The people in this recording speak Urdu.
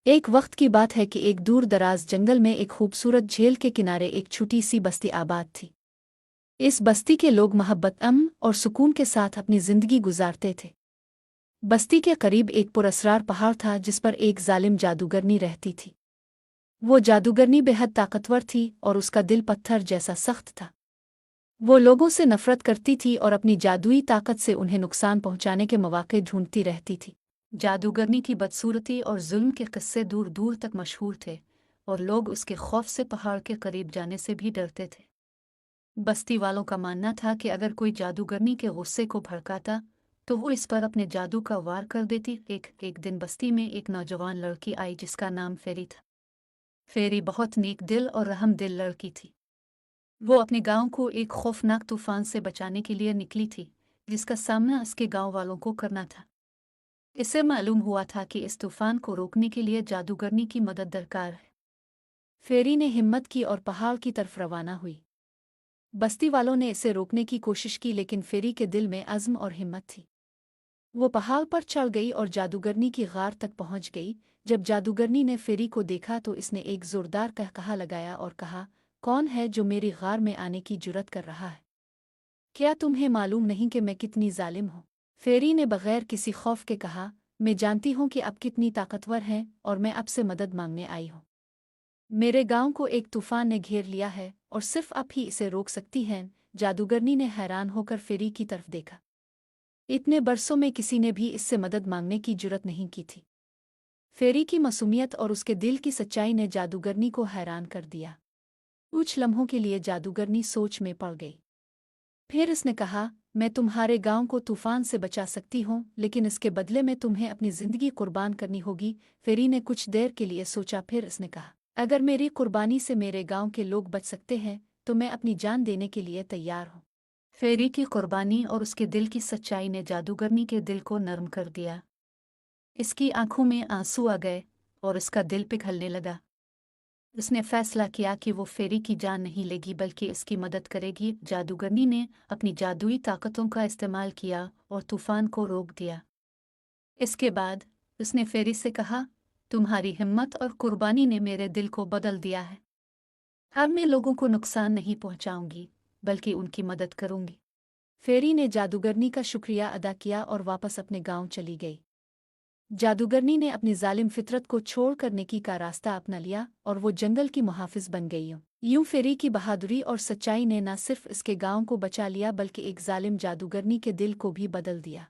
ایک وقت کی بات ہے کہ ایک دور دراز جنگل میں ایک خوبصورت جھیل کے کنارے ایک چھوٹی سی بستی آباد تھی۔ اس بستی کے لوگ محبت، امن اور سکون کے ساتھ اپنی زندگی گزارتے تھے۔ بستی کے قریب ایک پراسرار پہاڑ تھا جس پر ایک ظالم جادوگرنی رہتی تھی۔ وہ جادوگرنی بے حد طاقتور تھی اور اس کا دل پتھر جیسا سخت تھا۔ وہ لوگوں سے نفرت کرتی تھی اور اپنی جادوئی طاقت سے انہیں نقصان پہنچانے کے مواقع ڈھونڈتی رہتی تھی۔ جادوگرنی کی بدصورتی اور ظلم کے قصے دور دور تک مشہور تھے اور لوگ اس کے خوف سے پہاڑ کے قریب جانے سے بھی ڈرتے تھے۔ بستی والوں کا ماننا تھا کہ اگر کوئی جادوگرنی کے غصے کو بھڑکاتا تو وہ اس پر اپنے جادو کا وار کر دیتی۔ ایک دن بستی میں ایک نوجوان لڑکی آئی جس کا نام فیری تھا۔ فیری بہت نیک دل اور رحم دل لڑکی تھی۔ وہ اپنے گاؤں کو ایک خوفناک طوفان سے بچانے کے لیے نکلی تھی جس کا سامنا اس کے گاؤں والوں کو کرنا تھا۔ اسے معلوم ہوا تھا کہ اس طوفان کو روکنے کے لیے جادوگرنی کی مدد درکار ہے۔ فیری نے ہمت کی اور پہاڑ کی طرف روانہ ہوئی۔ بستی والوں نے اسے روکنے کی کوشش کی لیکن فیری کے دل میں عزم اور ہمت تھی۔ وہ پہاڑ پر چڑھ گئی اور جادوگرنی کی غار تک پہنچ گئی۔ جب جادوگرنی نے فیری کو دیکھا تو اس نے ایک زوردار قہقہا لگایا اور کہا، کون ہے جو میری غار میں آنے کی جرأت کر رہا ہے؟ کیا تمہیں معلوم نہیں کہ میں کتنی ظالم ہوں؟ فیری نے بغیر کسی خوف کے کہا، میں جانتی ہوں کہ آپ کتنی طاقتور ہیں اور میں آپ سے مدد مانگنے آئی ہوں۔ میرے گاؤں کو ایک طوفان نے گھیر لیا ہے اور صرف آپ ہی اسے روک سکتی ہیں۔ جادوگرنی نے حیران ہو کر فیری کی طرف دیکھا۔ اتنے برسوں میں کسی نے بھی اس سے مدد مانگنے کی جرأت نہیں کی تھی۔ فیری کی معصومیت اور اس کے دل کی سچائی نے جادوگرنی کو حیران کر دیا۔ کچھ لمحوں کے لیے جادوگرنی سوچ میں پڑ گئی۔ پھر اس نے کہا، میں تمہارے گاؤں کو طوفان سے بچا سکتی ہوں لیکن اس کے بدلے میں تمہیں اپنی زندگی قربان کرنی ہوگی۔ فیری نے کچھ دیر کے لیے سوچا، پھر اس نے کہا، اگر میری قربانی سے میرے گاؤں کے لوگ بچ سکتے ہیں تو میں اپنی جان دینے کے لیے تیار ہوں۔ فیری کی قربانی اور اس کے دل کی سچائی نے جادوگرنی کے دل کو نرم کر دیا۔ اس کی آنکھوں میں آنسو آ گئے اور اس کا دل پگھلنے لگا۔ اس نے فیصلہ کیا کہ وہ فیری کی جان نہیں لے گی بلکہ اس کی مدد کرے گی۔ جادوگرنی نے اپنی جادوئی طاقتوں کا استعمال کیا اور طوفان کو روک دیا۔ اس کے بعد اس نے فیری سے کہا، تمہاری ہمت اور قربانی نے میرے دل کو بدل دیا ہے۔ اب میں لوگوں کو نقصان نہیں پہنچاؤں گی بلکہ ان کی مدد کروں گی۔ فیری نے جادوگرنی کا شکریہ ادا کیا اور واپس اپنے گاؤں چلی گئی۔ جادوگرنی نے اپنی ظالم فطرت کو چھوڑ کر نیکی کا راستہ اپنا لیا اور وہ جنگل کی محافظ بن گئی۔ یوں فیری کی بہادری اور سچائی نے نہ صرف اس کے گاؤں کو بچا لیا بلکہ ایک ظالم جادوگرنی کے دل کو بھی بدل دیا۔